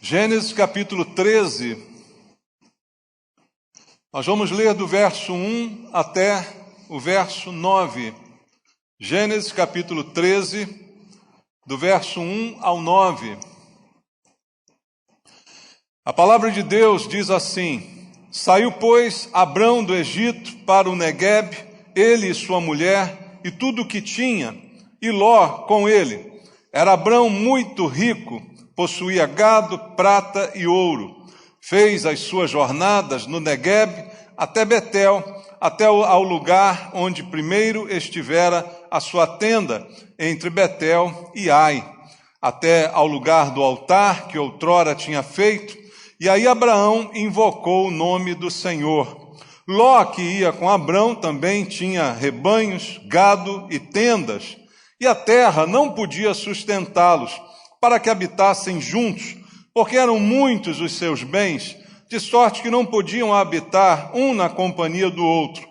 Gênesis capítulo 13, nós vamos ler do verso 1 até o verso 9. Gênesis capítulo 13, do verso 1 ao 9. A palavra de Deus diz assim: Saiu, pois, Abrão do Egito para o Negueb, ele e sua mulher, e tudo o que tinha, e Ló com ele. Era Abrão muito rico, possuía gado, prata e ouro. Fez as suas jornadas no Negueb até Betel, até ao lugar onde primeiro estivera a sua tenda, entre Betel e Ai, até ao lugar do altar que outrora tinha feito. E aí Abraão invocou o nome do Senhor. Ló, que ia com Abrão, também tinha rebanhos, gado e tendas, e a terra não podia sustentá-los, para que habitassem juntos, porque eram muitos os seus bens, de sorte que não podiam habitar um na companhia do outro.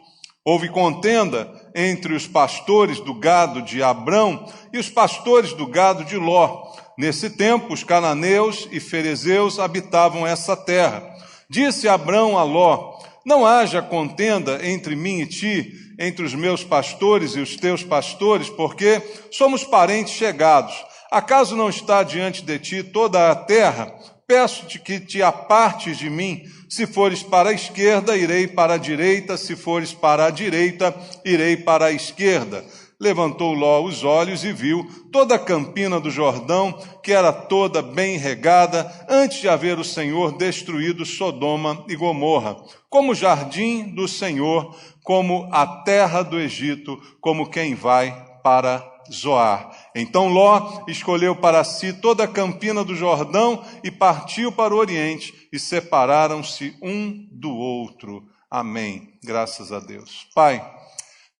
Houve contenda entre os pastores do gado de Abrão e os pastores do gado de Ló. Nesse tempo, os cananeus e ferezeus habitavam essa terra. Disse Abrão a Ló: Não haja contenda entre mim e ti, entre os meus pastores e os teus pastores, porque somos parentes chegados. Acaso não está diante de ti toda a terra? Peço-te que te apartes de mim. Se fores para a esquerda, irei para a direita. Se fores para a direita, irei para a esquerda. Levantou Ló os olhos e viu toda a campina do Jordão, que era toda bem regada, antes de haver o Senhor destruído Sodoma e Gomorra, como o jardim do Senhor, como a terra do Egito, como quem vai para Zoar. Então Ló escolheu para si toda a campina do Jordão e partiu para o Oriente, e separaram-se um do outro. Amém. Graças a Deus. Pai,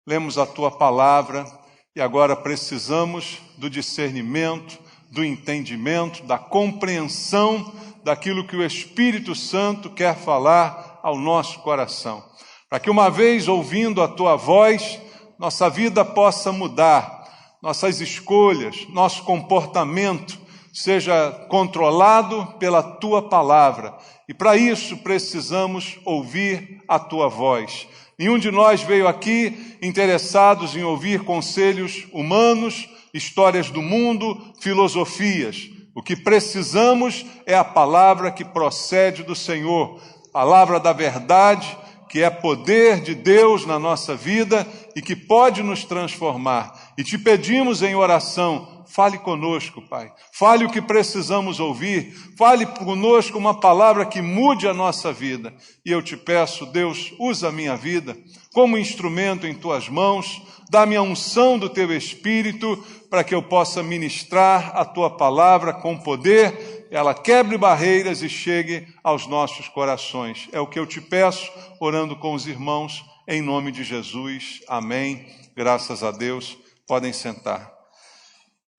lemos a Tua palavra e agora precisamos do discernimento, do entendimento, da compreensão daquilo que o Espírito Santo quer falar ao nosso coração. Para que uma vez ouvindo a Tua voz, nossa vida possa mudar, nossas escolhas, nosso comportamento seja controlado pela Tua palavra. E para isso precisamos ouvir a Tua voz. Nenhum de nós veio aqui interessados em ouvir conselhos humanos, histórias do mundo, filosofias. O que precisamos é a palavra que procede do Senhor, palavra da verdade, que é poder de Deus na nossa vida e que pode nos transformar. E te pedimos em oração, fale conosco, Pai. Fale o que precisamos ouvir. Fale conosco uma palavra que mude a nossa vida. E eu te peço, Deus, usa a minha vida como instrumento em Tuas mãos. Dá-me a unção do Teu Espírito para que eu possa ministrar a Tua palavra com poder. Ela quebre barreiras e chegue aos nossos corações. É o que eu te peço, orando com os irmãos, em nome de Jesus. Amém. Graças a Deus. Podem sentar.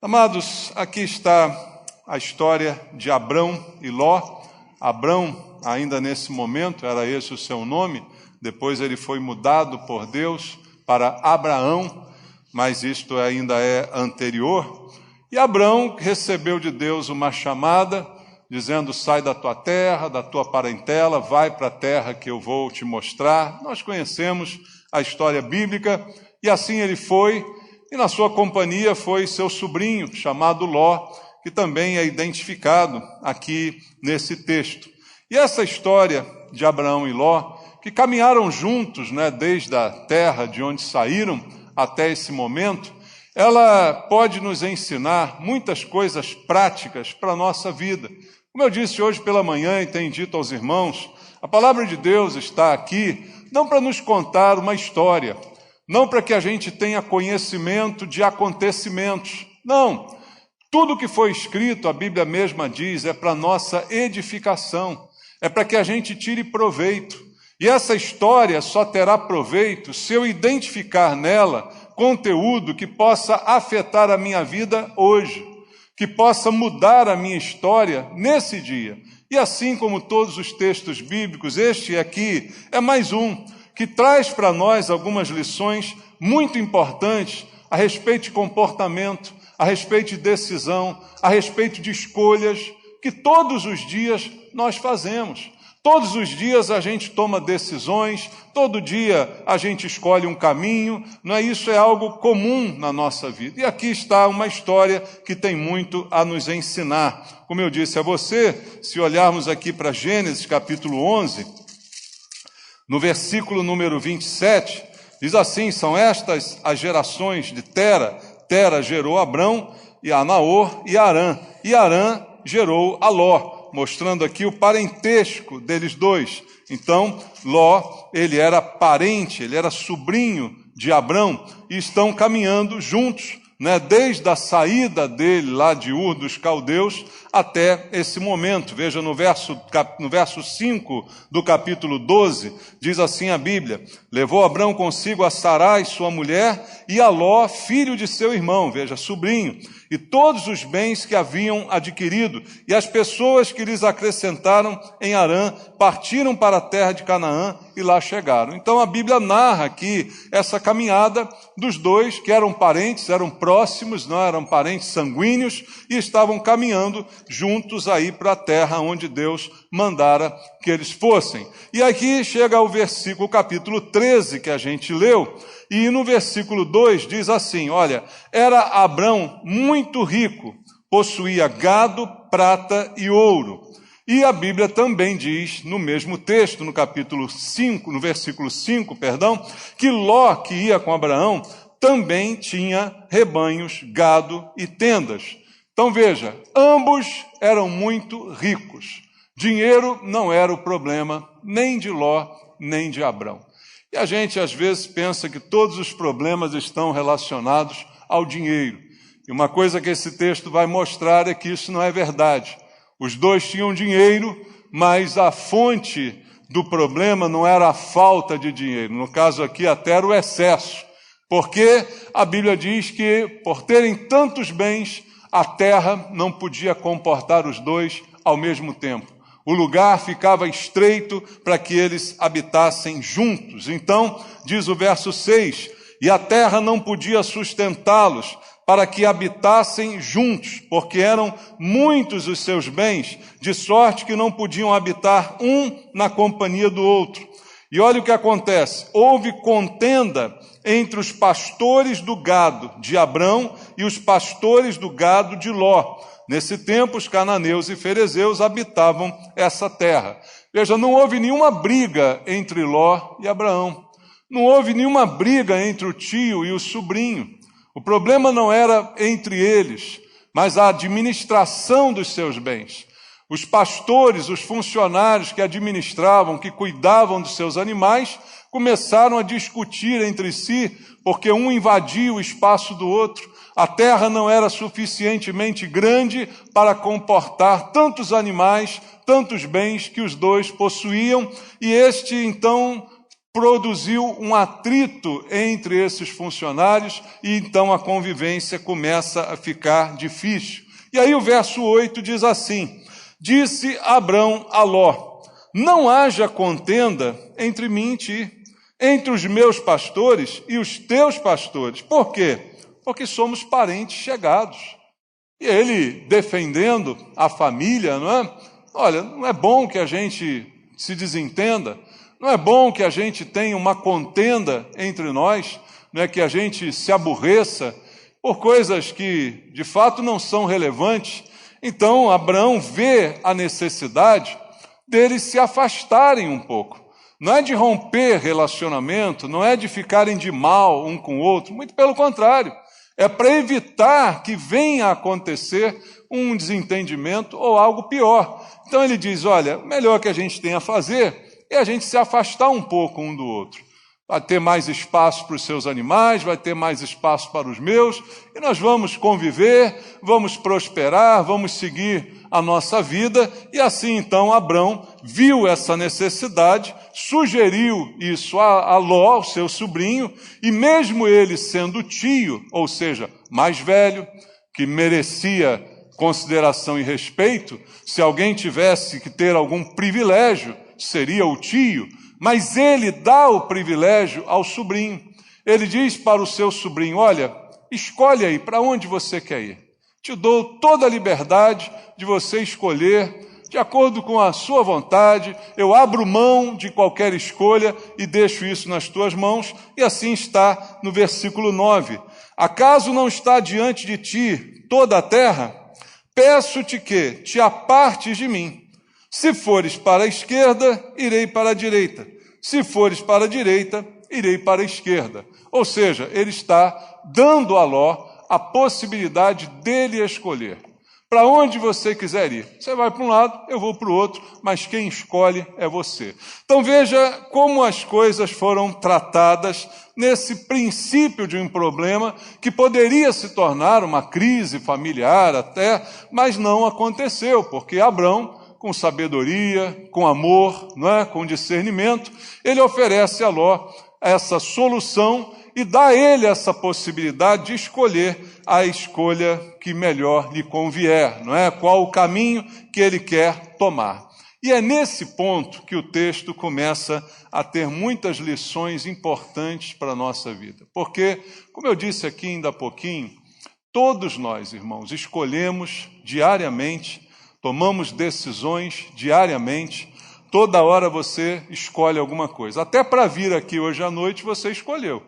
Amados, aqui está a história de Abrão e Ló. Abrão, ainda nesse momento, era esse o seu nome. Depois ele foi mudado por Deus para Abraão, mas isto ainda é anterior. E Abrão recebeu de Deus uma chamada, dizendo: sai da tua terra, da tua parentela, vai para a terra que eu vou te mostrar. Nós conhecemos a história bíblica, e assim ele foi. E na sua companhia foi seu sobrinho, chamado Ló, que também é identificado aqui nesse texto. E essa história de Abraão e Ló, que caminharam juntos, desde a terra de onde saíram até esse momento, ela pode nos ensinar muitas coisas práticas para a nossa vida. Como eu disse hoje pela manhã e tenho dito aos irmãos, a palavra de Deus está aqui não para nos contar uma história, não para que a gente tenha conhecimento de acontecimentos. Não. Tudo que foi escrito, a Bíblia mesma diz, é para nossa edificação. É para que a gente tire proveito. E essa história só terá proveito se eu identificar nela conteúdo que possa afetar a minha vida hoje, que possa mudar a minha história nesse dia. E assim como todos os textos bíblicos, este aqui é mais um, que traz para nós algumas lições muito importantes a respeito de comportamento, a respeito de decisão, a respeito de escolhas, que todos os dias nós fazemos. Todos os dias a gente toma decisões, todo dia a gente escolhe um caminho, não é? Isso é algo comum na nossa vida. E aqui está uma história que tem muito a nos ensinar. Como eu disse a você, se olharmos aqui para Gênesis capítulo 11, no versículo número 27, diz assim: são estas as gerações de Tera. Tera gerou Abrão, e a Naor e Arã. E Arã gerou a Ló, mostrando aqui o parentesco deles dois. Então, Ló, ele era parente, ele era sobrinho de Abrão, e estão caminhando juntos, né, desde a saída dele lá de Ur dos Caldeus até esse momento. Veja no verso 5 do capítulo 12, diz assim a Bíblia: levou Abrão consigo a Sarai, sua mulher, e a Ló, filho de seu irmão, veja, sobrinho, e todos os bens que haviam adquirido, e as pessoas que lhes acrescentaram em Harã, partiram para a terra de Canaã e lá chegaram. Então a Bíblia narra aqui essa caminhada dos dois, que eram parentes, eram próximos, não eram parentes sanguíneos, e estavam caminhando juntos aí para a terra onde Deus mandara que eles fossem. E aqui chega o versículo, capítulo 13, que a gente leu, e no versículo 2 diz assim: olha, era Abrão muito rico, possuía gado, prata e ouro. E a Bíblia também diz, no mesmo texto, no capítulo 5, no versículo 5, que Ló, que ia com Abraão, também tinha rebanhos, gado e tendas. Então veja, ambos eram muito ricos. Dinheiro não era o problema nem de Ló, nem de Abrão. E a gente às vezes pensa que todos os problemas estão relacionados ao dinheiro. E uma coisa que esse texto vai mostrar é que isso não é verdade. Os dois tinham dinheiro, mas a fonte do problema não era a falta de dinheiro. No caso aqui até era o excesso. Porque a Bíblia diz que, por terem tantos bens, a terra não podia comportar os dois ao mesmo tempo. O lugar ficava estreito para que eles habitassem juntos. Então, diz o verso 6, e a terra não podia sustentá-los para que habitassem juntos, porque eram muitos os seus bens, de sorte que não podiam habitar um na companhia do outro. E olha o que acontece, houve contenda entre os pastores do gado de Abrão e os pastores do gado de Ló. Nesse tempo, os cananeus e ferezeus habitavam essa terra. Veja, não houve nenhuma briga entre Ló e Abraão. Não houve nenhuma briga entre o tio e o sobrinho. O problema não era entre eles, mas a administração dos seus bens. Os pastores, os funcionários que administravam, que cuidavam dos seus animais, começaram a discutir entre si, porque um invadia o espaço do outro. A terra não era suficientemente grande para comportar tantos animais, tantos bens que os dois possuíam, e este então produziu um atrito entre esses funcionários, e então a convivência começa a ficar difícil. E aí o verso 8 diz assim: disse Abrão a Ló: não haja contenda entre mim e ti, entre os meus pastores e os teus pastores. Por quê? Porque somos parentes chegados. E ele defendendo a família, não é? Olha, não é bom que a gente se desentenda, não é bom que a gente tenha uma contenda entre nós, não é que a gente se aborreça por coisas que de fato não são relevantes. Então Abraão vê a necessidade deles se afastarem um pouco. Não é de romper relacionamento, não é de ficarem de mal um com o outro, muito pelo contrário. É para evitar que venha a acontecer um desentendimento ou algo pior. Então ele diz, olha, o melhor que a gente tem a fazer é a gente se afastar um pouco um do outro. Vai ter mais espaço para os seus animais, vai ter mais espaço para os meus, e nós vamos conviver, vamos prosperar, vamos seguir a nossa vida. E assim então Abrão viu essa necessidade, sugeriu isso a Ló, o seu sobrinho, e mesmo ele sendo tio, ou seja, mais velho, que merecia consideração e respeito, se alguém tivesse que ter algum privilégio, seria o tio, mas ele dá o privilégio ao sobrinho. Ele diz para o seu sobrinho, olha, escolhe aí para onde você quer ir. Te dou toda a liberdade de você escolher de acordo com a sua vontade. Eu abro mão de qualquer escolha e deixo isso nas tuas mãos. E assim está no versículo 9. Acaso não está diante de ti toda a terra? Peço-te que te apartes de mim. Se fores para a esquerda, irei para a direita. Se fores para a direita, irei para a esquerda. Ou seja, ele está dando a Ló a possibilidade dele escolher. Para onde você quiser ir. Você vai para um lado, eu vou para o outro, mas quem escolhe é você. Então veja como as coisas foram tratadas nesse princípio de um problema que poderia se tornar uma crise familiar até, mas não aconteceu, porque Abrão, com sabedoria, com amor, não é? Com discernimento, ele oferece a Ló essa solução e dá a ele essa possibilidade de escolher a escolha que melhor lhe convier, não é? Qual o caminho que ele quer tomar. E é nesse ponto que o texto começa a ter muitas lições importantes para a nossa vida. Porque, como eu disse aqui ainda há pouquinho, todos nós, irmãos, escolhemos diariamente, tomamos decisões diariamente, toda hora você escolhe alguma coisa. Até para vir aqui hoje à noite você escolheu.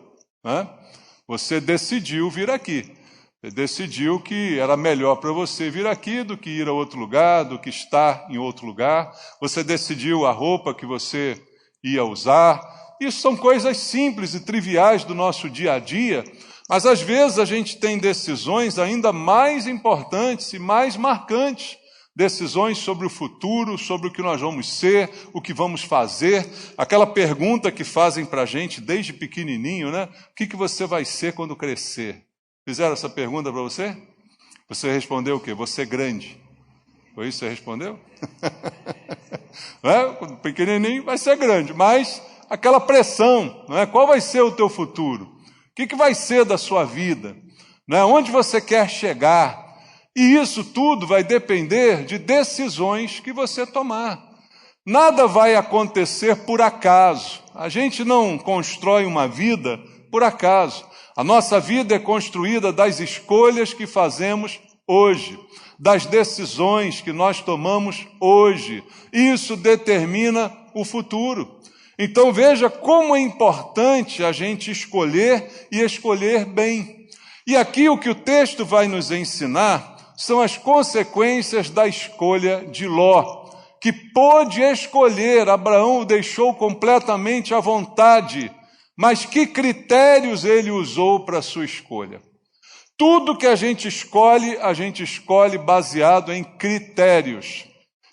Você decidiu vir aqui. Você decidiu que era melhor para você vir aqui do que ir a outro lugar, do que estar em outro lugar. Você decidiu a roupa que você ia usar. Isso são coisas simples e triviais do nosso dia a dia, mas às vezes a gente tem decisões ainda mais importantes e mais marcantes. Decisões sobre o futuro, sobre o que nós vamos ser, o que vamos fazer. Aquela pergunta que fazem para a gente desde pequenininho, né? O que você vai ser quando crescer? Fizeram essa pergunta para você? Você respondeu o quê? Você é grande. Foi isso que você respondeu? Não é? Quando pequenininho vai ser grande, mas aquela pressão, não é? Qual vai ser o teu futuro? O que vai ser da sua vida? Não é? Onde você quer chegar? E isso tudo vai depender de decisões que você tomar. Nada vai acontecer por acaso. A gente não constrói uma vida por acaso. A nossa vida é construída das escolhas que fazemos hoje, das decisões que nós tomamos hoje. Isso determina o futuro. Então veja como é importante a gente escolher e escolher bem. E aqui o que o texto vai nos ensinar são as consequências da escolha de Ló, que pôde escolher. Abraão o deixou completamente à vontade, mas que critérios ele usou para a sua escolha? Tudo que a gente escolhe baseado em critérios.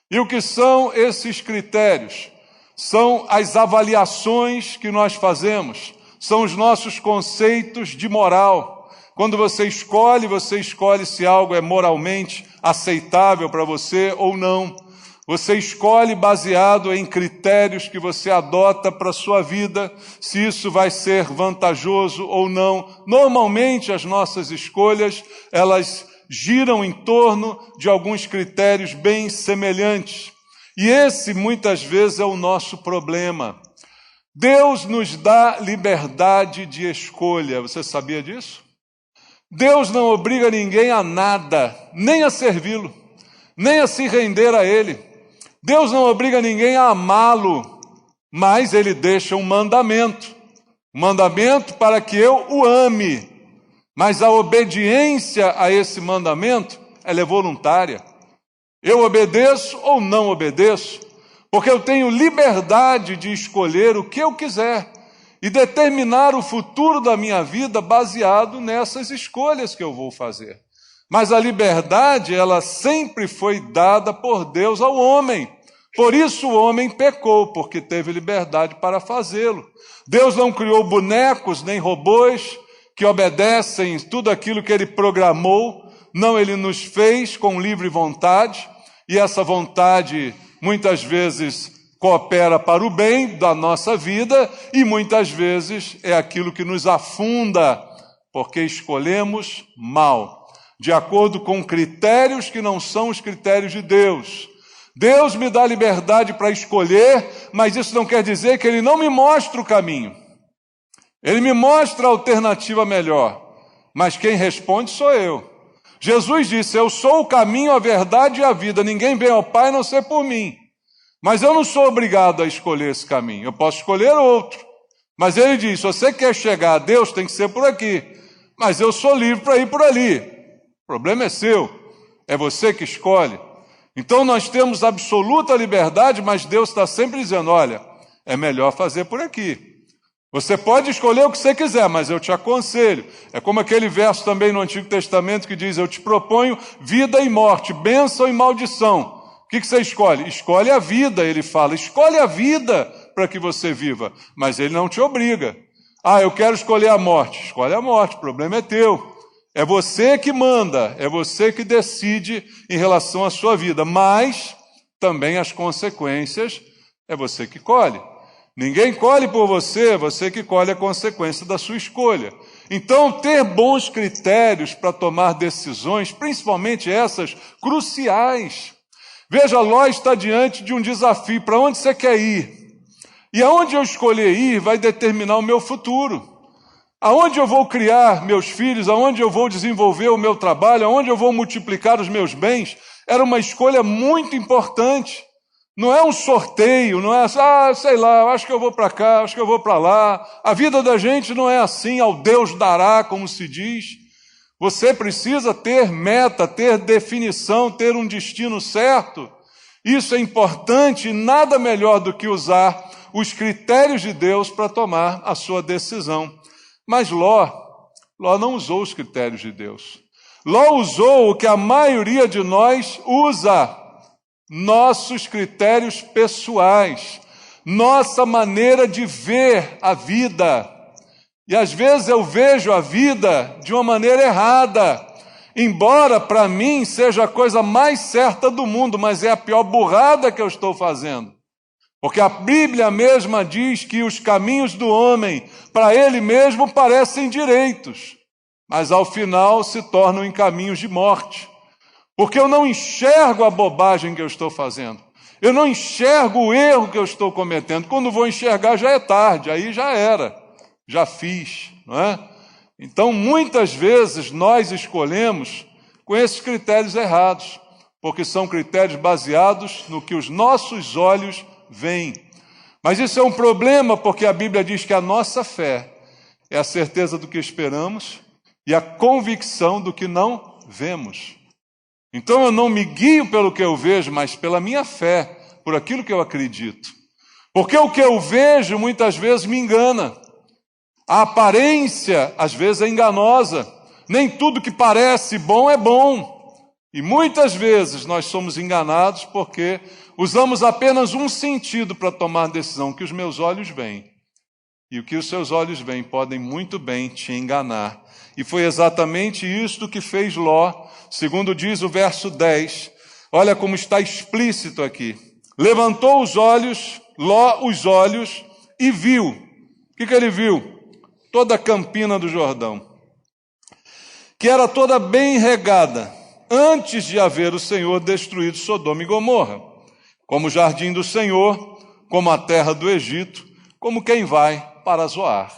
E o que são esses critérios? São as avaliações que nós fazemos, são os nossos conceitos de moral. Quando você escolhe se algo é moralmente aceitável para você ou não. Você escolhe baseado em critérios que você adota para a sua vida, se isso vai ser vantajoso ou não. Normalmente as nossas escolhas, elas giram em torno de alguns critérios bem semelhantes. E esse muitas vezes é o nosso problema. Deus nos dá liberdade de escolha. Você sabia disso? Deus não obriga ninguém a nada, nem a servi-lo, nem a se render a Ele. Deus não obriga ninguém a amá-lo, mas Ele deixa um mandamento para que eu o ame. Mas a obediência a esse mandamento, ela é voluntária. Eu obedeço ou não obedeço, porque eu tenho liberdade de escolher o que eu quiser e determinar o futuro da minha vida baseado nessas escolhas que eu vou fazer. Mas a liberdade, ela sempre foi dada por Deus ao homem. Por isso o homem pecou, porque teve liberdade para fazê-lo. Deus não criou bonecos nem robôs que obedecem tudo aquilo que Ele programou. Não, Ele nos fez com livre vontade, e essa vontade muitas vezes coopera para o bem da nossa vida e muitas vezes é aquilo que nos afunda, porque escolhemos mal, de acordo com critérios que não são os critérios de Deus. Deus me dá liberdade para escolher, mas isso não quer dizer que Ele não me mostra o caminho. Ele me mostra a alternativa melhor, mas quem responde sou eu. Jesus disse: eu sou o caminho, a verdade e a vida. Ninguém vem ao Pai a não ser por mim. Mas eu não sou obrigado a escolher esse caminho. Eu posso escolher outro. Mas ele diz: se você quer chegar a Deus, tem que ser por aqui. Mas eu sou livre para ir por ali. O problema é seu. É você que escolhe. Então nós temos absoluta liberdade, mas Deus está sempre dizendo: olha, é melhor fazer por aqui. Você pode escolher o que você quiser, mas eu te aconselho. É como aquele verso também no Antigo Testamento que diz: eu te proponho vida e morte, bênção e maldição. O que você escolhe? Escolhe a vida, ele fala. Escolhe a vida para que você viva, mas ele não te obriga. Ah, eu quero escolher a morte. Escolhe a morte, o problema é teu. É você que manda, é você que decide em relação à sua vida, mas também as consequências é você que colhe. Ninguém colhe por você, é você que colhe a consequência da sua escolha. Então, ter bons critérios para tomar decisões, principalmente essas cruciais. Veja, Ló está diante de um desafio: para onde você quer ir? E aonde eu escolher ir vai determinar o meu futuro. Aonde eu vou criar meus filhos, aonde eu vou desenvolver o meu trabalho, aonde eu vou multiplicar os meus bens, era uma escolha muito importante. Não é um sorteio, não é sei lá, acho que eu vou para cá, acho que eu vou para lá. A vida da gente não é assim, ao Deus dará, como se diz. Você precisa ter meta, ter definição, ter um destino certo. Isso é importante e nada melhor do que usar os critérios de Deus para tomar a sua decisão. Mas Ló não usou os critérios de Deus. Ló usou o que a maioria de nós usa: nossos critérios pessoais, nossa maneira de ver a vida. E às vezes eu vejo a vida de uma maneira errada, embora para mim seja a coisa mais certa do mundo, mas é a pior burrada que eu estou fazendo. Porque a Bíblia mesma diz que os caminhos do homem, para ele mesmo, parecem direitos, mas ao final se tornam em caminhos de morte. Porque eu não enxergo a bobagem que eu estou fazendo. Eu não enxergo o erro que eu estou cometendo. Quando vou enxergar já é tarde, aí já era, já fiz, não é? Então muitas vezes nós escolhemos com esses critérios errados, porque são critérios baseados no que os nossos olhos veem. Mas isso é um problema, porque a Bíblia diz que a nossa fé é a certeza do que esperamos e a convicção do que não vemos. Então eu não me guio pelo que eu vejo, mas pela minha fé, por aquilo que eu acredito. Porque o que eu vejo muitas vezes me engana. A aparência às vezes é enganosa. Nem tudo que parece bom é bom. E muitas vezes nós somos enganados porque usamos apenas um sentido para tomar decisão, que os meus olhos veem. E o que os seus olhos veem podem muito bem te enganar. E foi exatamente isto que fez Ló, segundo diz o verso 10. Olha como está explícito aqui. Levantou os olhos, Ló os olhos, e viu. O que ele viu? Toda a campina do Jordão, que era toda bem regada, antes de haver o Senhor destruído Sodoma e Gomorra, como o jardim do Senhor, como a terra do Egito, como quem vai para Zoar.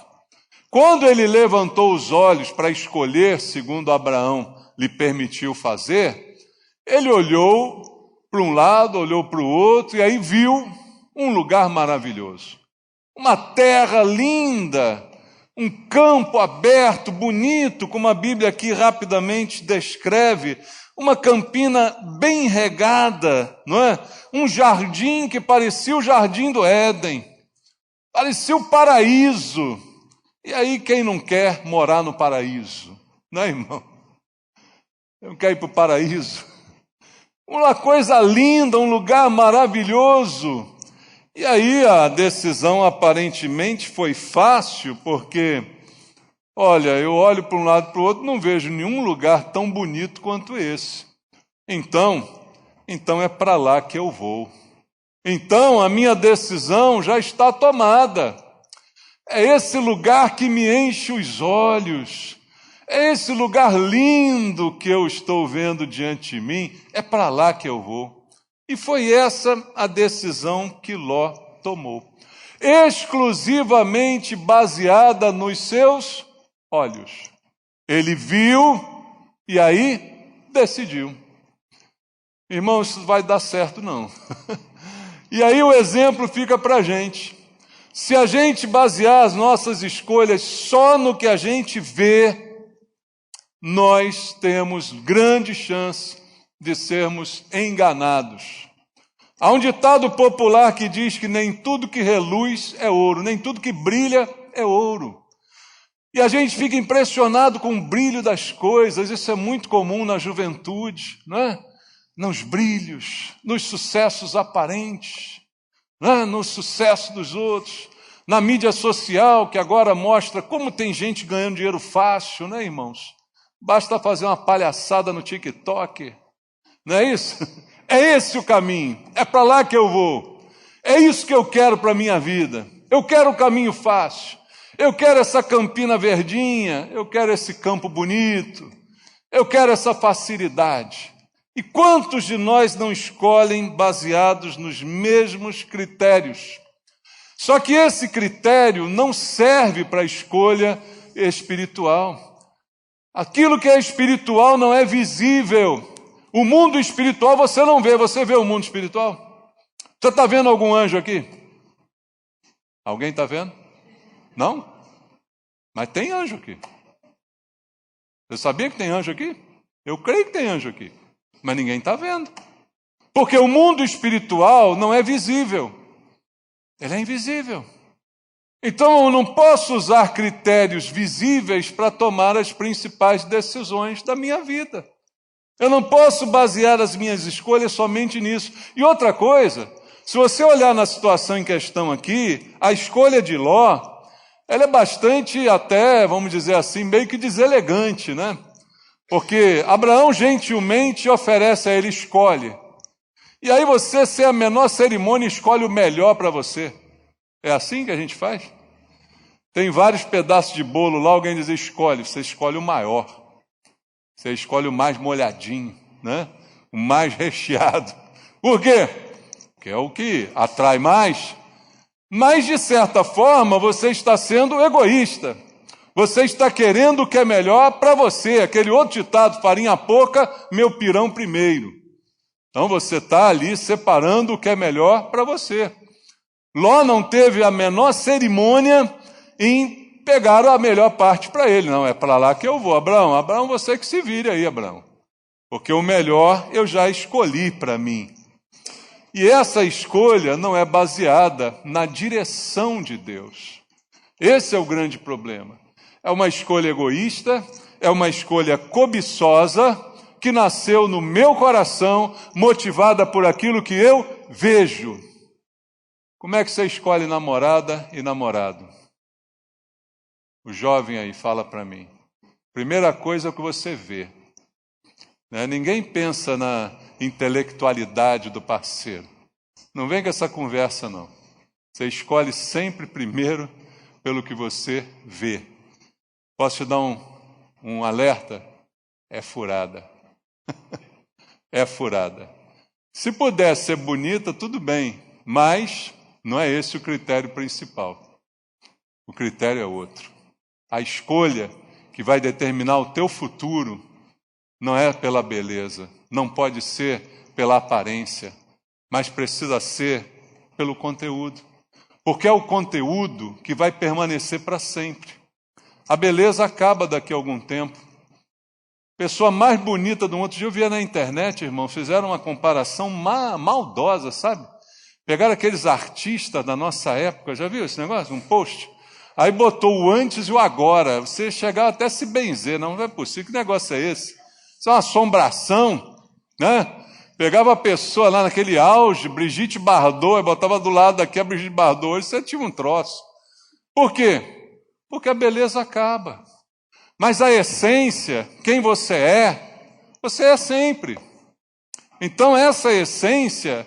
Quando ele levantou os olhos para escolher, segundo Abraão lhe permitiu fazer, ele olhou para um lado, olhou para o outro, e aí viu um lugar maravilhoso. Uma terra linda, um campo aberto, bonito, como a Bíblia aqui rapidamente descreve, uma campina bem regada, não é? Um jardim que parecia o jardim do Éden, parecia o paraíso. E aí quem não quer morar no paraíso? Não é, irmão? Eu não quero ir para o paraíso. Uma coisa linda, um lugar maravilhoso. E aí a decisão aparentemente foi fácil, porque, olha, eu olho para um lado e para o outro, não vejo nenhum lugar tão bonito quanto esse. Então é para lá que eu vou. Então a minha decisão já está tomada. É esse lugar que me enche os olhos. É esse lugar lindo que eu estou vendo diante de mim. É para lá que eu vou. E foi essa a decisão que Ló tomou. Exclusivamente baseada nos seus olhos. Ele viu e aí decidiu. Irmão, isso vai dar certo não. E aí o exemplo fica para a gente. Se a gente basear as nossas escolhas só no que a gente vê, nós temos grande chance de sermos enganados. Há um ditado popular que diz que nem tudo que reluz é ouro, nem tudo que brilha é ouro. E a gente fica impressionado com o brilho das coisas, isso é muito comum na juventude, não é? Nos brilhos, nos sucessos aparentes, não é? No sucesso dos outros, na mídia social que agora mostra como tem gente ganhando dinheiro fácil, né, irmãos? Basta fazer uma palhaçada no TikTok, não é isso? É esse o caminho, é para lá que eu vou, é isso que eu quero para a minha vida, eu quero o caminho fácil, eu quero essa campina verdinha, eu quero esse campo bonito, eu quero essa facilidade. E quantos de nós não escolhem baseados nos mesmos critérios? Só que esse critério não serve para a escolha espiritual. Aquilo que é espiritual não é visível. O mundo espiritual você não vê, você vê o mundo espiritual? Você está vendo algum anjo aqui? Alguém está vendo? Não? Mas tem anjo aqui. Você sabia que tem anjo aqui? Eu creio que tem anjo aqui. Mas ninguém está vendo. Porque o mundo espiritual não é visível. Ele é invisível. Então eu não posso usar critérios visíveis para tomar as principais decisões da minha vida. Eu não posso basear as minhas escolhas somente nisso. E outra coisa, se você olhar na situação em questão aqui, a escolha de Ló, ela é bastante até, vamos dizer assim, meio que deselegante, né? Porque Abraão gentilmente oferece a ele, escolhe. E aí você, sem a menor cerimônia, escolhe o melhor para você. É assim que a gente faz? Tem vários pedaços de bolo lá, alguém diz, escolhe. Você escolhe o maior. Você escolhe o mais molhadinho, né? O mais recheado. Por quê? Porque é o que atrai mais. Mas, de certa forma, você está sendo egoísta. Você está querendo o que é melhor para você. Aquele outro ditado, farinha pouca, meu pirão primeiro. Então você está ali separando o que é melhor para você. Ló não teve a menor cerimônia em pegar a melhor parte para ele. Não, é para lá que eu vou. Abraão, você que se vire aí, Abraão. Porque o melhor eu já escolhi para mim. E essa escolha não é baseada na direção de Deus. Esse é o grande problema. É uma escolha egoísta, é uma escolha cobiçosa, que nasceu no meu coração, motivada por aquilo que eu vejo. Como é que você escolhe namorada e namorado? O jovem aí fala para mim. Primeira coisa é o que você vê. Né? Ninguém pensa na intelectualidade do parceiro. Não vem com essa conversa, não. Você escolhe sempre primeiro pelo que você vê. Posso te dar um alerta? É furada. É furada. Se puder ser bonita, tudo bem, mas não é esse o critério principal. O critério é outro. A escolha que vai determinar o teu futuro não é pela beleza, não pode ser pela aparência, mas precisa ser pelo conteúdo. Porque é o conteúdo que vai permanecer para sempre. A beleza acaba daqui a algum tempo. Pessoa mais bonita do outro dia, eu via na internet, irmão, fizeram uma comparação maldosa, sabe? Pegaram aqueles artistas da nossa época, já viu esse negócio? Um post? Aí botou o antes e o agora. Você chegava até a se benzer, não é possível, que negócio é esse? Isso é uma assombração, né? Pegava a pessoa lá naquele auge, Brigitte Bardot, e botava do lado daqui a Brigitte Bardot, hoje você tinha um troço. Por quê? Porque a beleza acaba. Mas a essência, quem você é sempre. Então essa essência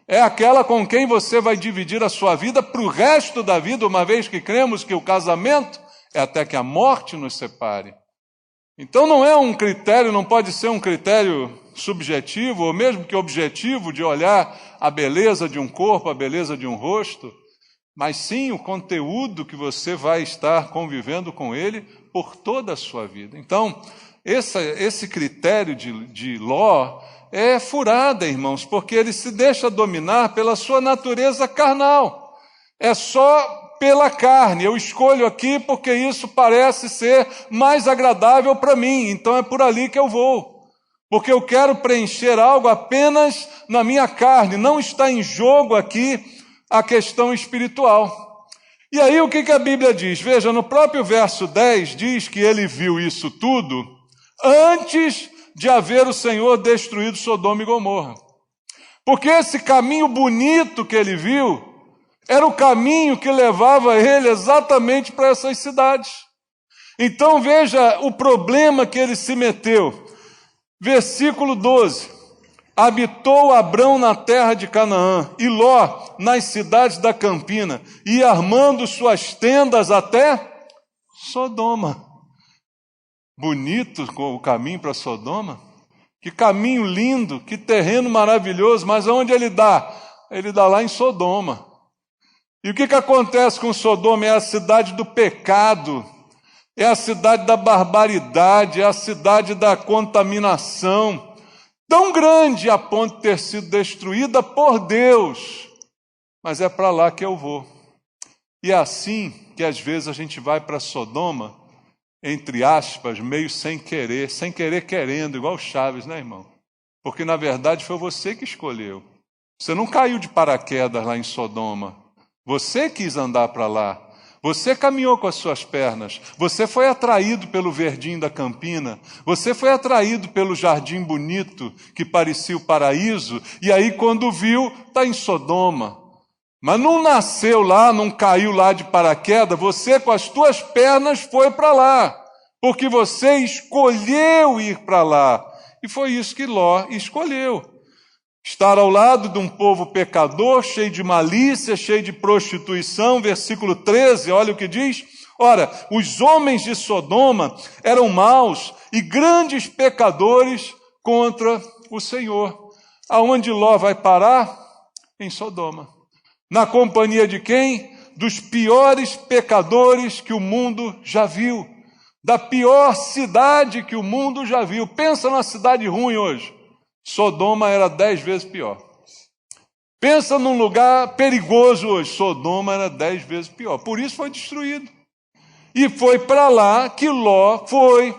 é aquela com quem você vai dividir a sua vida para o resto da vida, uma vez que cremos que o casamento é até que a morte nos separe. Então não é um critério, não pode ser um critério subjetivo, ou mesmo que objetivo, de olhar a beleza de um corpo, a beleza de um rosto, mas sim o conteúdo que você vai estar convivendo com ele por toda a sua vida. Então, esse critério de Ló é furada, irmãos, porque ele se deixa dominar pela sua natureza carnal. É só pela carne. Eu escolho aqui porque isso parece ser mais agradável para mim, então é por ali que eu vou. Porque eu quero preencher algo apenas na minha carne, não está em jogo aqui a questão espiritual. E aí o que a Bíblia diz? Veja, no próprio verso 10 diz que ele viu isso tudo antes de haver o Senhor destruído Sodoma e Gomorra. Porque esse caminho bonito que ele viu era o caminho que levava ele exatamente para essas cidades. Então veja o problema que ele se meteu. Versículo 12. Habitou Abrão na terra de Canaã, e Ló nas cidades da campina, e armando suas tendas até Sodoma. Bonito o caminho para Sodoma. Que caminho lindo, que terreno maravilhoso, mas aonde ele dá? Ele dá lá em Sodoma. E o que acontece com Sodoma? É a cidade do pecado, é a cidade da barbaridade, é a cidade da contaminação, tão grande a ponto de ter sido destruída por Deus. Mas é para lá que eu vou. E é assim que às vezes a gente vai para Sodoma, entre aspas, meio sem querer querendo, igual o Chaves, né, irmão? Porque na verdade foi você que escolheu. Você não caiu de paraquedas lá em Sodoma. Você quis andar para lá. Você caminhou com as suas pernas. Você foi atraído pelo verdinho da campina. Você foi atraído pelo jardim bonito que parecia o paraíso. E aí quando viu, está em Sodoma. Mas não nasceu lá, não caiu lá de paraquedas. Você com as tuas pernas foi para lá. Porque você escolheu ir para lá. E foi isso que Ló escolheu. Estar ao lado de um povo pecador, cheio de malícia, cheio de prostituição. Versículo 13, olha o que diz. Ora, os homens de Sodoma eram maus e grandes pecadores contra o Senhor. Aonde Ló vai parar? Em Sodoma. Na companhia de quem? Dos piores pecadores que o mundo já viu. Da pior cidade que o mundo já viu. Pensa numa cidade ruim hoje. Sodoma era 10 vezes pior. Pensa num lugar perigoso hoje. Sodoma era 10 vezes pior. Por isso foi destruído. E foi para lá que Ló foi,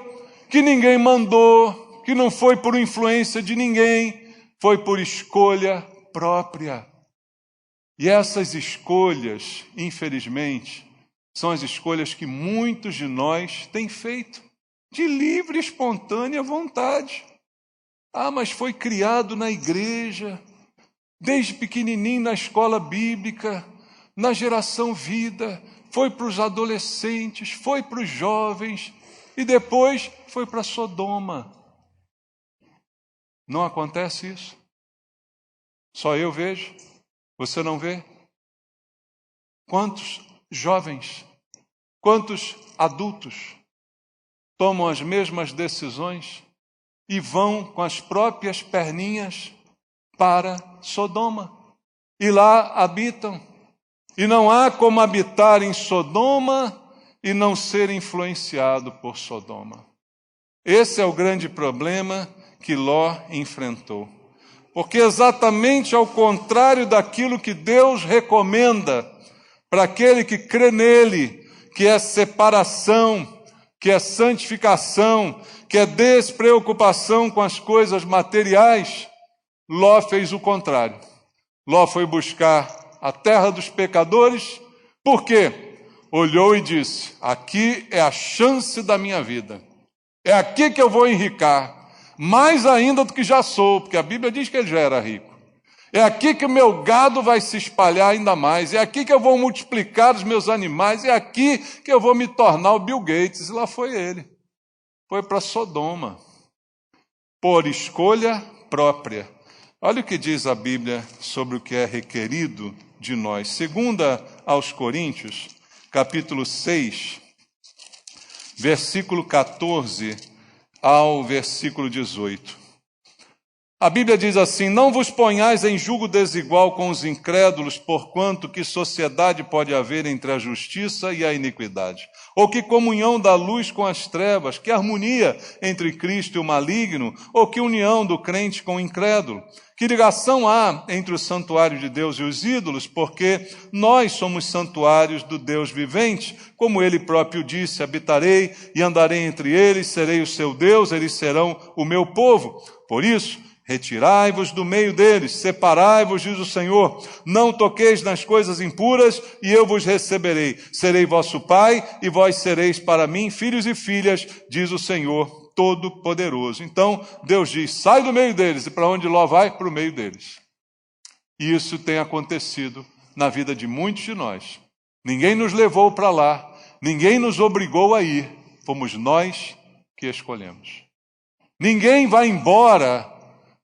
que ninguém mandou, que não foi por influência de ninguém, foi por escolha própria. E essas escolhas, infelizmente, são as escolhas que muitos de nós têm feito, de livre e espontânea vontade. Ah, mas foi criado na igreja, desde pequenininho na escola bíblica, na geração vida, foi para os adolescentes, foi para os jovens e depois foi para Sodoma. Não acontece isso? Só eu vejo? Você não vê? Quantos jovens, quantos adultos tomam as mesmas decisões e vão com as próprias perninhas para Sodoma. E lá habitam. E não há como habitar em Sodoma e não ser influenciado por Sodoma. Esse é o grande problema que Ló enfrentou. Porque exatamente ao contrário daquilo que Deus recomenda para aquele que crê nele, que é separação, que é santificação, que é despreocupação com as coisas materiais, Ló fez o contrário. Ló foi buscar a terra dos pecadores. Por quê? Olhou e disse: aqui é a chance da minha vida. É aqui que eu vou enricar, mais ainda do que já sou, porque a Bíblia diz que ele já era rico. É aqui que o meu gado vai se espalhar ainda mais. É aqui que eu vou multiplicar os meus animais. É aqui que eu vou me tornar o Bill Gates. E lá foi ele. Foi para Sodoma, por escolha própria. Olha o que diz a Bíblia sobre o que é requerido de nós. 2 aos Coríntios, capítulo 6, versículo 14 ao versículo 18. A Bíblia diz assim: não vos ponhais em julgo desigual com os incrédulos, porquanto que sociedade pode haver entre a justiça e a iniquidade? Ou que comunhão da luz com as trevas? Que harmonia entre Cristo e o maligno? Ou que união do crente com o incrédulo? Que ligação há entre o santuário de Deus e os ídolos? Porque nós somos santuários do Deus vivente. Como ele próprio disse: habitarei e andarei entre eles, serei o seu Deus, eles serão o meu povo. Por isso, retirai-vos do meio deles, separai-vos, diz o Senhor, não toqueis nas coisas impuras, e eu vos receberei. Serei vosso pai, e vós sereis para mim filhos e filhas, diz o Senhor Todo-Poderoso. Então, Deus diz: sai do meio deles. E para onde Ló vai? Para o meio deles. E isso tem acontecido na vida de muitos de nós. Ninguém nos levou para lá, ninguém nos obrigou a ir, fomos nós que escolhemos. Ninguém vai embora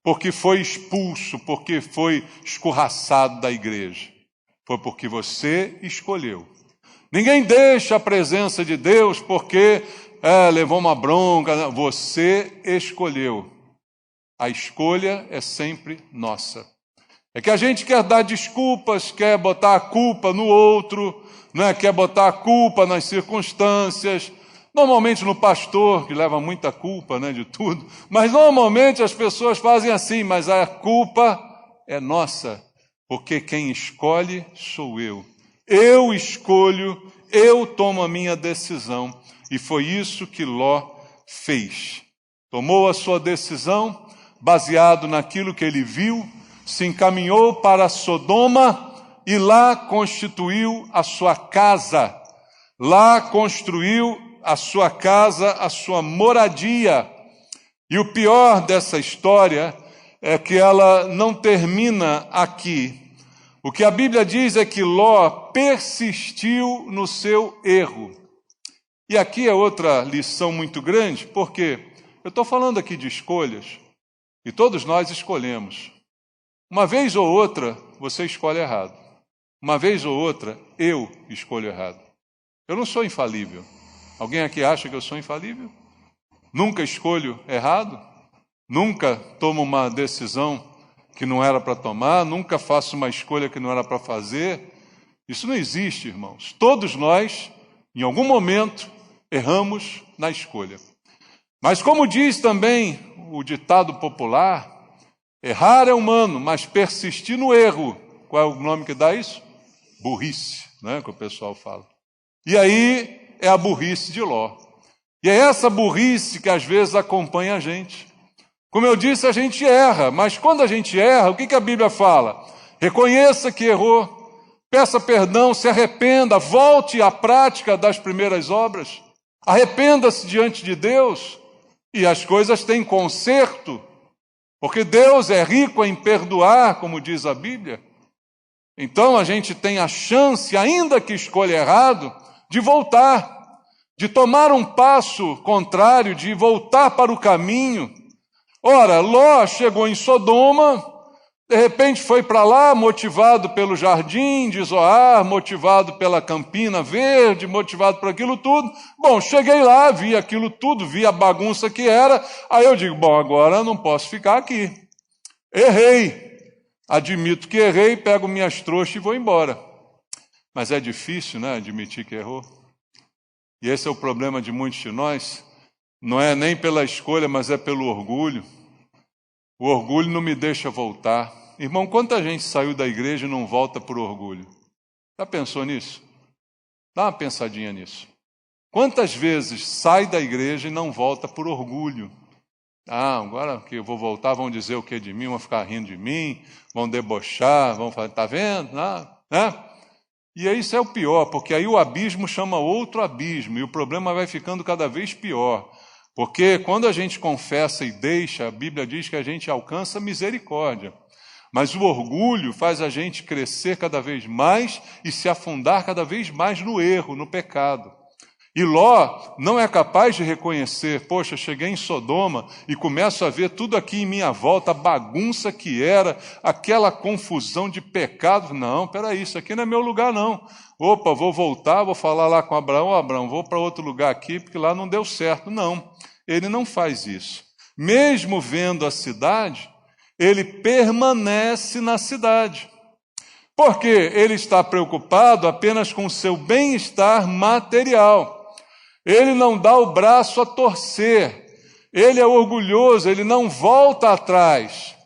porque foi expulso, porque foi escorraçado da igreja. Foi porque você escolheu. Ninguém deixa a presença de Deus porque levou uma bronca. Você escolheu. A escolha é sempre nossa. É que a gente quer dar desculpas, quer botar a culpa no outro, quer botar a culpa nas circunstâncias. Normalmente no pastor, que leva muita culpa de tudo, mas normalmente as pessoas fazem assim: mas a culpa é nossa, porque quem escolhe sou eu. Eu escolho, eu tomo a minha decisão. E foi isso que Ló fez. Tomou a sua decisão, baseado naquilo que ele viu, se encaminhou para Sodoma e lá constituiu a sua casa. Lá construiu a sua casa, a sua moradia. E o pior dessa história é que ela não termina aqui. O que a Bíblia diz é que Ló persistiu no seu erro. E aqui é outra lição muito grande, porque eu estou falando aqui de escolhas, e todos nós escolhemos. Uma vez ou outra, você escolhe errado. Uma vez ou outra, eu escolho errado. Eu não sou infalível. Alguém aqui acha que eu sou infalível? Nunca escolho errado? Nunca tomo uma decisão que não era para tomar? Nunca faço uma escolha que não era para fazer? Isso não existe, irmãos. Todos nós, em algum momento, erramos na escolha. Mas como diz também o ditado popular, errar é humano, mas persistir no erro, qual é o nome que dá isso? Burrice, que o pessoal fala. E aí é a burrice de Ló. E é essa burrice que às vezes acompanha a gente. Como eu disse, a gente erra, mas quando a gente erra, o que a Bíblia fala? Reconheça que errou, peça perdão, se arrependa, volte à prática das primeiras obras, arrependa-se diante de Deus, e as coisas têm conserto, porque Deus é rico em perdoar, como diz a Bíblia. Então a gente tem a chance, ainda que escolha errado, de voltar, de tomar um passo contrário, de voltar para o caminho. Ora, Ló chegou em Sodoma, de repente foi para lá, motivado pelo jardim de Zoar, motivado pela Campina Verde, motivado por aquilo tudo. Bom, cheguei lá, vi aquilo tudo, vi a bagunça que era, aí eu digo: bom, agora eu não posso ficar aqui. Errei, admito que errei, pego minhas trouxas e vou embora. Mas é difícil, admitir que errou. E esse é o problema de muitos de nós. Não é nem pela escolha, mas é pelo orgulho. O orgulho não me deixa voltar. Irmão, quanta gente saiu da igreja e não volta por orgulho? Já pensou nisso? Dá uma pensadinha nisso. Quantas vezes sai da igreja e não volta por orgulho? Agora que eu vou voltar, vão dizer o que de mim, vão ficar rindo de mim, vão debochar, vão falar: tá vendo? E isso é o pior, porque aí o abismo chama outro abismo, e o problema vai ficando cada vez pior. Porque quando a gente confessa e deixa, a Bíblia diz que a gente alcança misericórdia. Mas o orgulho faz a gente crescer cada vez mais e se afundar cada vez mais no erro, no pecado. E Ló não é capaz de reconhecer: poxa, cheguei em Sodoma e começo a ver tudo aqui em minha volta, a bagunça que era, aquela confusão de pecado. Não, peraí, isso aqui não é meu lugar não. Opa, vou voltar, vou falar lá com Abraão: Abraão, vou para outro lugar aqui, porque lá não deu certo. Não, ele não faz isso. Mesmo vendo a cidade, ele permanece na cidade. Porque ele está preocupado apenas com o seu bem-estar material. Ele não dá o braço a torcer. Ele é orgulhoso, ele não volta atrás.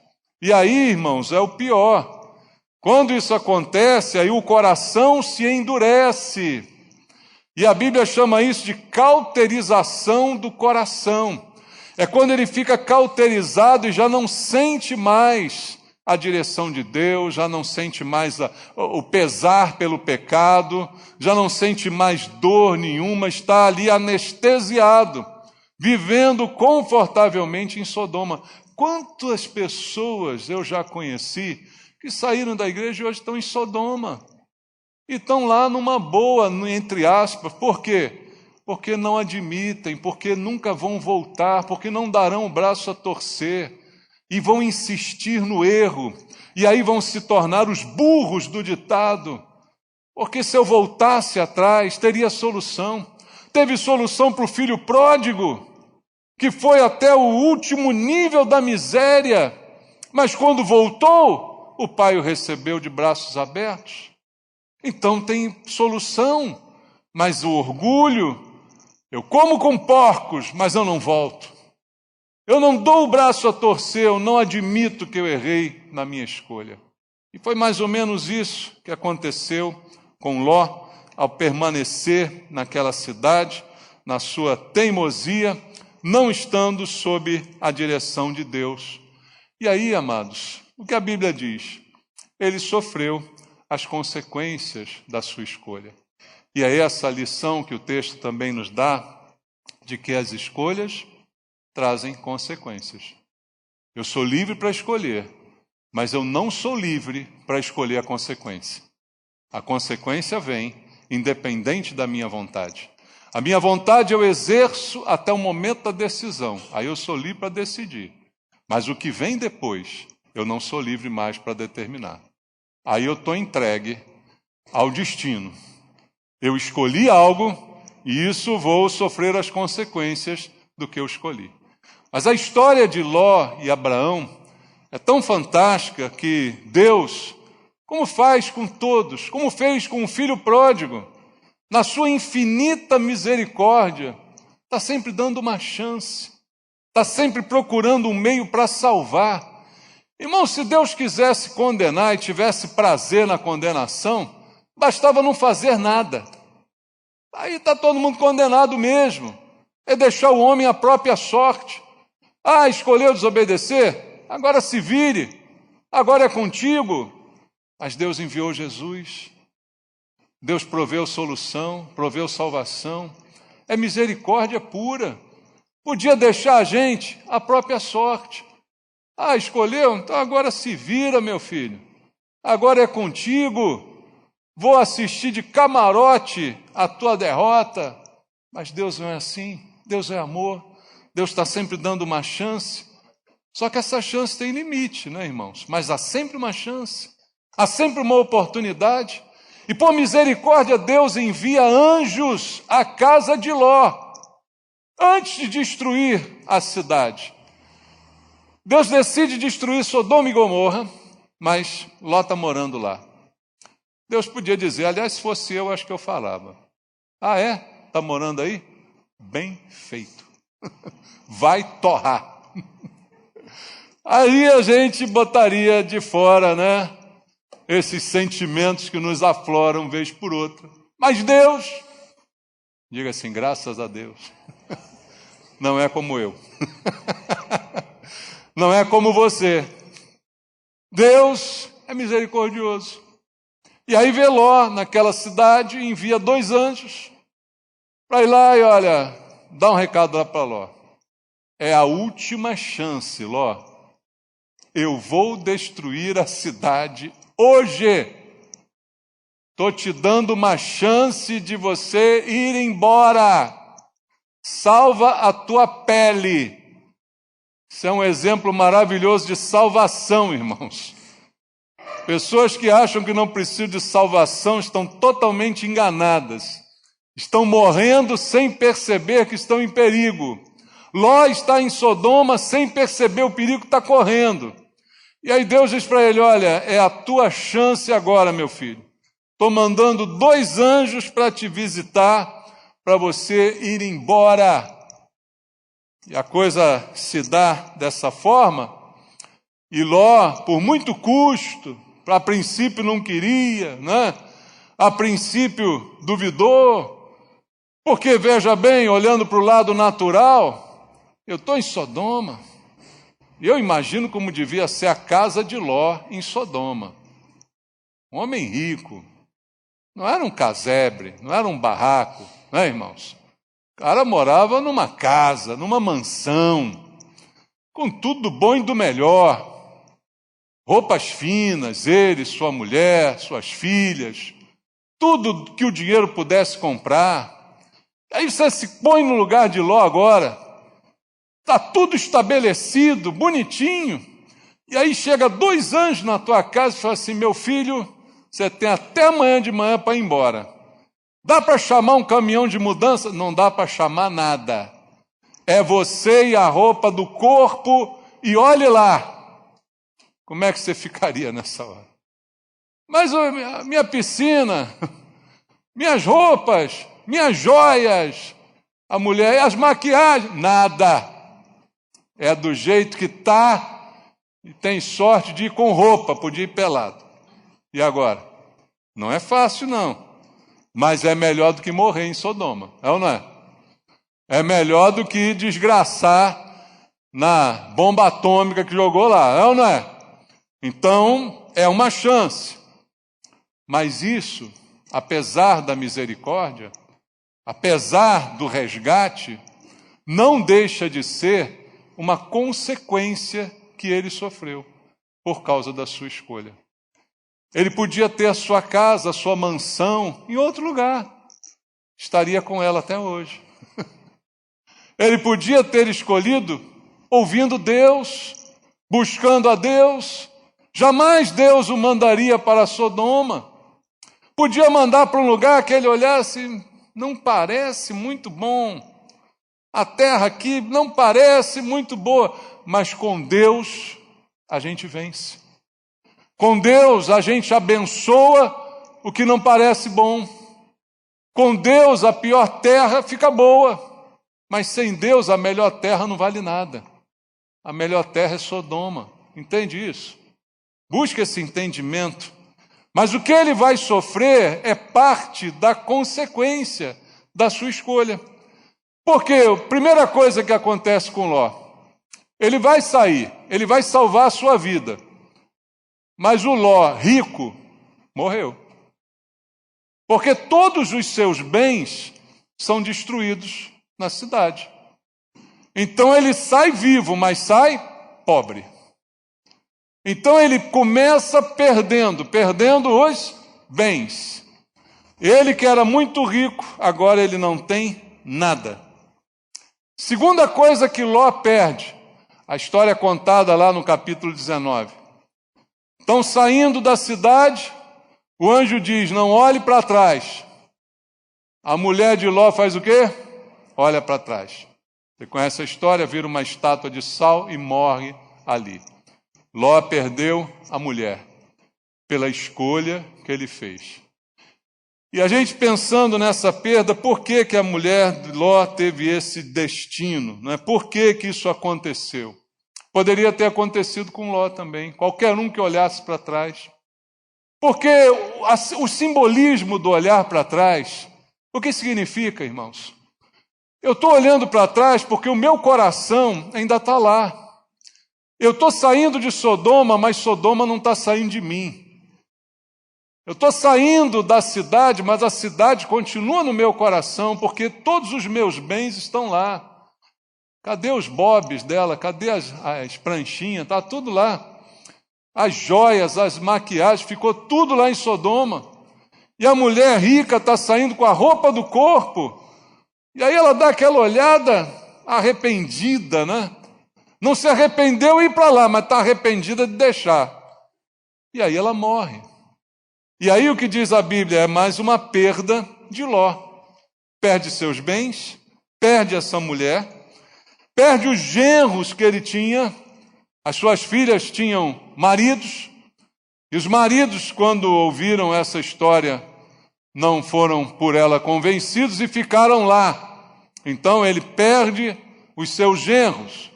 E aí, irmãos, é o pior. Quando isso acontece, aí o coração se endurece. E a Bíblia chama isso de cauterização do coração. É quando ele fica cauterizado e já não sente mais a direção de Deus, já não sente mais o pesar pelo pecado, já não sente mais dor nenhuma, está ali anestesiado, vivendo confortavelmente em Sodoma. Quantas pessoas eu já conheci que saíram da igreja e hoje estão em Sodoma? E estão lá numa boa, entre aspas. Por quê? Porque não admitem, porque nunca vão voltar, porque não darão o braço a torcer. E vão insistir no erro, e aí vão se tornar os burros do ditado, porque se eu voltasse atrás, teria solução. Teve solução para o filho pródigo, que foi até o último nível da miséria, mas quando voltou, o pai o recebeu de braços abertos. Então tem solução, mas o orgulho, eu como com porcos, mas eu não volto. Eu não dou o braço a torcer, eu não admito que eu errei na minha escolha. E foi mais ou menos isso que aconteceu com Ló, ao permanecer naquela cidade, na sua teimosia, não estando sob a direção de Deus. E aí, amados, o que a Bíblia diz? Ele sofreu as consequências da sua escolha. E é essa lição que o texto também nos dá, de que as escolhas trazem consequências. Eu sou livre para escolher, mas eu não sou livre para escolher a consequência. A consequência vem independente da minha vontade. A minha vontade eu exerço até o momento da decisão. Aí eu sou livre para decidir. Mas o que vem depois, eu não sou livre mais para determinar. Aí eu estou entregue ao destino. Eu escolhi algo e isso vou sofrer as consequências do que eu escolhi. Mas a história de Ló e Abraão é tão fantástica que Deus, como faz com todos, como fez com o filho pródigo, na sua infinita misericórdia, está sempre dando uma chance, está sempre procurando um meio para salvar. Irmão, se Deus quisesse condenar e tivesse prazer na condenação, bastava não fazer nada. Aí está todo mundo condenado mesmo. É deixar o homem à própria sorte. Ah, escolheu desobedecer? Agora se vire. Agora é contigo. Mas Deus enviou Jesus. Deus proveu solução, proveu salvação. É misericórdia pura. Podia deixar a gente à própria sorte. Ah, escolheu? Então agora se vira, meu filho. Agora é contigo. Vou assistir de camarote a tua derrota. Mas Deus não é assim. Deus é amor. Deus está sempre dando uma chance. Só que essa chance tem limite, né, irmãos? Mas há sempre uma chance. Há sempre uma oportunidade. E por misericórdia, Deus envia anjos à casa de Ló, antes de destruir a cidade. Deus decide destruir Sodoma e Gomorra, mas Ló está morando lá. Deus podia dizer, aliás, se fosse eu, acho que eu falava. Ah, é? Está morando aí? Bem feito. Vai torrar. Aí a gente botaria de fora, né? Esses sentimentos que nos afloram vez por outra. Mas Deus, diga assim, graças a Deus, não é como eu. Não é como você. Deus é misericordioso. E aí vê Ló naquela cidade e envia 2 anjos para ir lá e, olha, dá um recado lá para Ló. É a última chance, Ló. Eu vou destruir a cidade hoje. Estou te dando uma chance de você ir embora. Salva a tua pele. Isso é um exemplo maravilhoso de salvação, irmãos. Pessoas que acham que não precisam de salvação estão totalmente enganadas. Estão morrendo sem perceber que estão em perigo. Ló está em Sodoma sem perceber o perigo que está correndo. E aí Deus diz para ele: olha, é a tua chance agora, meu filho. Estou mandando 2 anjos para te visitar, para você ir embora. E a coisa se dá dessa forma. E Ló, por muito custo, a princípio não queria, né? A princípio duvidou, porque veja bem, olhando para o lado natural, eu estou em Sodoma, e eu imagino como devia ser a casa de Ló em Sodoma. Um homem rico, não era um casebre, não era um barraco, né, irmãos? O cara morava numa casa, numa mansão, com tudo do bom e do melhor. Roupas finas, ele, sua mulher, suas filhas, tudo que o dinheiro pudesse comprar. Aí você se põe no lugar de Ló agora, está tudo estabelecido, bonitinho, e aí chega 2 anjos na tua casa e fala assim: meu filho, você tem até amanhã de manhã para ir embora. Dá para chamar um caminhão de mudança? Não dá para chamar nada. É você e a roupa do corpo, e olhe lá. Como é que você ficaria nessa hora? Mas a minha piscina, minhas roupas, minhas joias, a mulher, as maquiagens, nada. É do jeito que está, e tem sorte de ir com roupa, podia ir pelado. E agora? Não é fácil, não. Mas é melhor do que morrer em Sodoma, é ou não é? É melhor do que desgraçar na bomba atômica que jogou lá, é ou não é? Então, é uma chance. Mas isso, apesar da misericórdia, apesar do resgate, não deixa de ser uma consequência que ele sofreu por causa da sua escolha. Ele podia ter a sua casa, a sua mansão em outro lugar. Estaria com ela até hoje. Ele podia ter escolhido ouvindo Deus, buscando a Deus. Jamais Deus o mandaria para Sodoma. Podia mandar para um lugar que ele olhasse: não parece muito bom. A terra aqui não parece muito boa. Mas com Deus a gente vence. Com Deus a gente abençoa o que não parece bom. Com Deus a pior terra fica boa. Mas sem Deus a melhor terra não vale nada. A melhor terra é Sodoma. Entende isso? Busque esse entendimento. Mas o que ele vai sofrer é parte da consequência da sua escolha. Porque a primeira coisa que acontece com Ló, ele vai sair, ele vai salvar a sua vida. Mas o Ló, rico, morreu. Porque todos os seus bens são destruídos na cidade. Então ele sai vivo, mas sai pobre. Então ele começa perdendo os bens. Ele que era muito rico, agora ele não tem nada. Segunda coisa que Ló perde, a história é contada lá no capítulo 19. Estão saindo da cidade, o anjo diz: não olhe para trás. A mulher de Ló faz o quê? Olha para trás. Você conhece a história, vira uma estátua de sal e morre ali. Ló perdeu a mulher pela escolha que ele fez. E a gente pensando nessa perda, por que que a mulher de Ló teve esse destino? Não é? Por que que isso aconteceu? Poderia ter acontecido com Ló também, qualquer um que olhasse para trás. Porque o simbolismo do olhar para trás, o que significa, irmãos? Eu estou olhando para trás porque o meu coração ainda está lá. Eu estou saindo de Sodoma, mas Sodoma não está saindo de mim. Eu estou saindo da cidade, mas a cidade continua no meu coração, porque todos os meus bens estão lá. Cadê os bobs dela? Cadê as pranchinhas? Está tudo lá. As joias, as maquiagens, ficou tudo lá em Sodoma. E a mulher rica está saindo com a roupa do corpo. E aí ela dá aquela olhada arrependida, né? Não se arrependeu de ir para lá, mas está arrependida de deixar. E aí ela morre. E aí o que diz a Bíblia é mais uma perda de Ló. Perde seus bens, perde essa mulher, perde os genros que ele tinha. As suas filhas tinham maridos, e os maridos, quando ouviram essa história, não foram por ela convencidos e ficaram lá. Então ele perde os seus genros,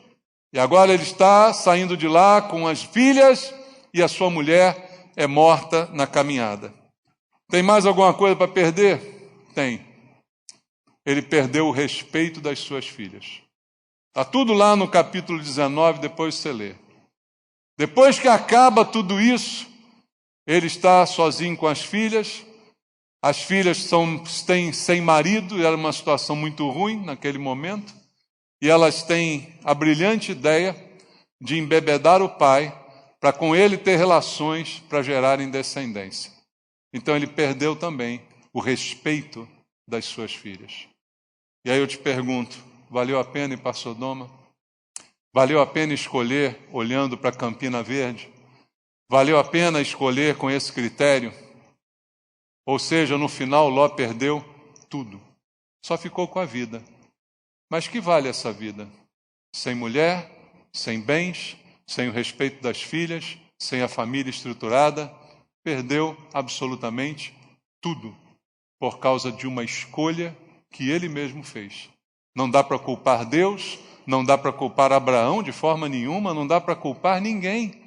e agora ele está saindo de lá com as filhas, e a sua mulher é morta na caminhada. Tem mais alguma coisa para perder? Tem. Ele perdeu o respeito das suas filhas. Está tudo lá no capítulo 19, depois você lê. Depois que acaba tudo isso, ele está sozinho com as filhas têm sem marido, era uma situação muito ruim naquele momento, e elas têm a brilhante ideia de embebedar o pai, para com ele ter relações para gerarem descendência. Então ele perdeu também o respeito das suas filhas. E aí eu te pergunto, valeu a pena ir para Sodoma? Valeu a pena escolher olhando para Campina Verde? Valeu a pena escolher com esse critério? Ou seja, no final Ló perdeu tudo, só ficou com a vida. Mas que vale essa vida? Sem mulher, sem bens, sem o respeito das filhas, sem a família estruturada, perdeu absolutamente tudo, por causa de uma escolha que ele mesmo fez. Não dá para culpar Deus, não dá para culpar Abraão de forma nenhuma, não dá para culpar ninguém.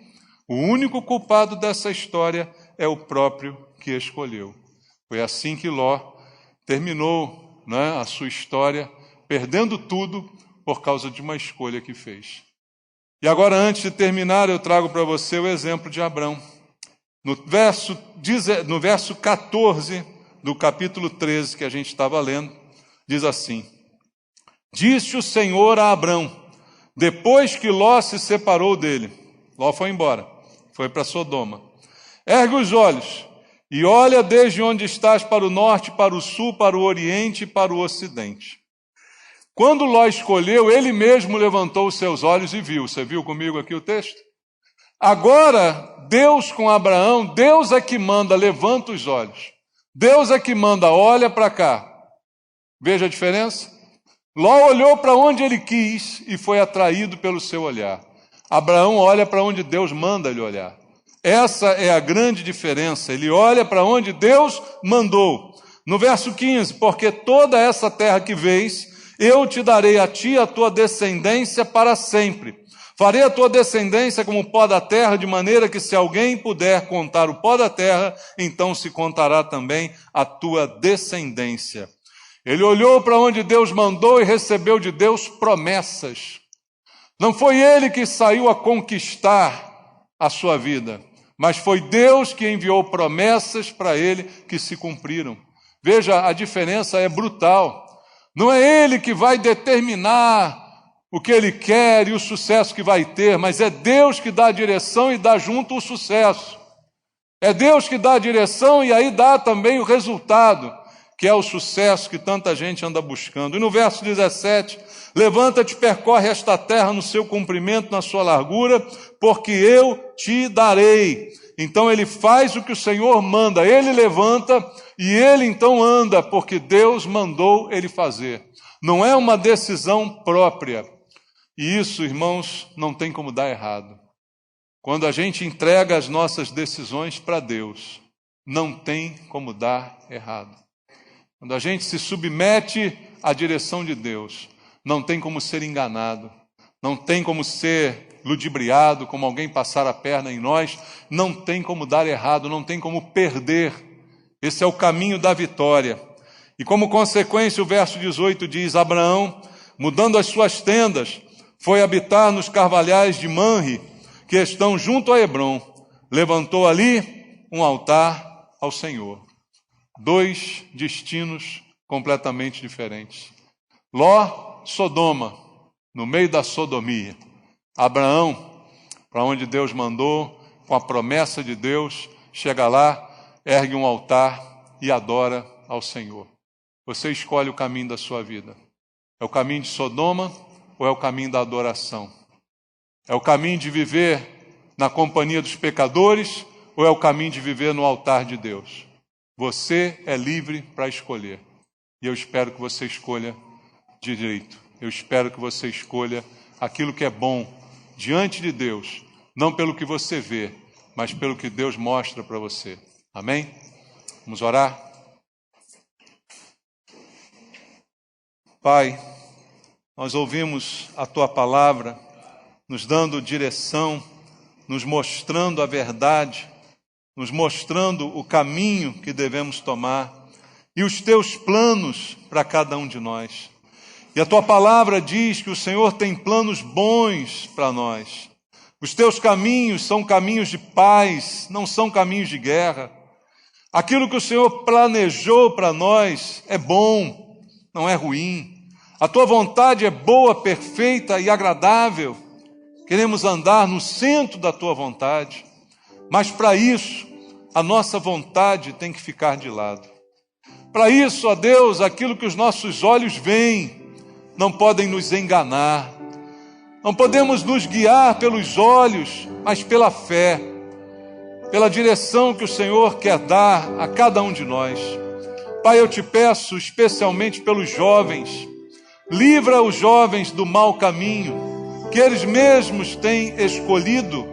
O único culpado dessa história é o próprio que escolheu. Foi assim que Ló terminou, né, a sua história, perdendo tudo por causa de uma escolha que fez. E agora, antes de terminar, eu trago para você o exemplo de Abrão. No verso 14 do capítulo 13 que a gente estava lendo, diz assim: Disse o Senhor a Abrão, depois que Ló se separou dele, Ló foi embora, foi para Sodoma: ergue os olhos e olha desde onde estás para o norte, para o sul, para o oriente e para o ocidente. Quando Ló escolheu, ele mesmo levantou os seus olhos e viu. Você viu comigo aqui o texto? Agora, Deus com Abraão, Deus é que manda, levanta os olhos. Deus é que manda, olha para cá. Veja a diferença? Ló olhou para onde ele quis e foi atraído pelo seu olhar. Abraão olha para onde Deus manda ele olhar. Essa é a grande diferença. Ele olha para onde Deus mandou. No verso 15, porque toda essa terra que vês, eu te darei a ti, a tua descendência para sempre. Farei a tua descendência como o pó da terra, de maneira que se alguém puder contar o pó da terra, então se contará também a tua descendência. Ele olhou para onde Deus mandou e recebeu de Deus promessas. Não foi ele que saiu a conquistar a sua vida, mas foi Deus que enviou promessas para ele que se cumpriram. Veja, a diferença é brutal. Não é ele que vai determinar o que ele quer e o sucesso que vai ter, mas é Deus que dá a direção e dá junto o sucesso. É Deus que dá a direção e aí dá também o resultado, que é o sucesso que tanta gente anda buscando. E no verso 17, levanta-te, percorre esta terra no seu comprimento, na sua largura, porque eu te darei. Então ele faz o que o Senhor manda, ele levanta e ele então anda, porque Deus mandou ele fazer. Não é uma decisão própria. E isso, irmãos, não tem como dar errado. Quando a gente entrega as nossas decisões para Deus, não tem como dar errado. Quando a gente se submete à direção de Deus, não tem como ser enganado, não tem como ser ludibriado, como alguém passar a perna em nós, não tem como dar errado, não tem como perder. Esse é o caminho da vitória. E como consequência, o verso 18 diz: Abraão, mudando as suas tendas, foi habitar nos carvalhais de Manre, que estão junto a Hebrom. Levantou ali um altar ao Senhor. Dois destinos completamente diferentes. Ló, Sodoma, no meio da sodomia. Abraão, para onde Deus mandou, com a promessa de Deus, chega lá, ergue um altar e adora ao Senhor. Você escolhe o caminho da sua vida. É o caminho de Sodoma ou é o caminho da adoração? É o caminho de viver na companhia dos pecadores ou é o caminho de viver no altar de Deus? Você é livre para escolher. E eu espero que você escolha direito. Eu espero que você escolha aquilo que é bom diante de Deus, não pelo que você vê, mas pelo que Deus mostra para você. Amém? Vamos orar? Pai, nós ouvimos a Tua palavra, nos dando direção, nos mostrando a verdade, nos mostrando o caminho que devemos tomar e os Teus planos para cada um de nós. E a Tua palavra diz que o Senhor tem planos bons para nós. Os Teus caminhos são caminhos de paz, não são caminhos de guerra. Aquilo que o Senhor planejou para nós é bom, não é ruim. A Tua vontade é boa, perfeita e agradável. Queremos andar no centro da Tua vontade. Mas para isso, a nossa vontade tem que ficar de lado. Para isso, ó Deus, aquilo que os nossos olhos veem não podem nos enganar. Não podemos nos guiar pelos olhos, mas pela fé, pela direção que o Senhor quer dar a cada um de nós. Pai, eu te peço especialmente pelos jovens. Livra os jovens do mau caminho, que eles mesmos têm escolhido,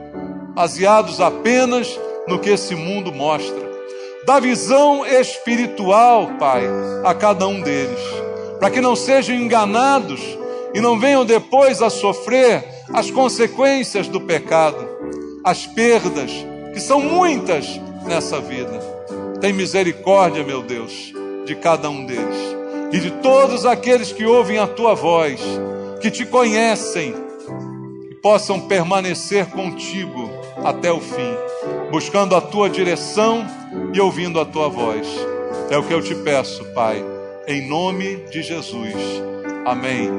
baseados apenas no que esse mundo mostra. Dá visão espiritual, Pai, a cada um deles, para que não sejam enganados e não venham depois a sofrer as consequências do pecado, as perdas, que são muitas nessa vida. Tem misericórdia, meu Deus, de cada um deles e de todos aqueles que ouvem a Tua voz, que Te conhecem, que possam permanecer contigo até o fim, buscando a Tua direção e ouvindo a Tua voz. É o que eu te peço, Pai, em nome de Jesus. Amém.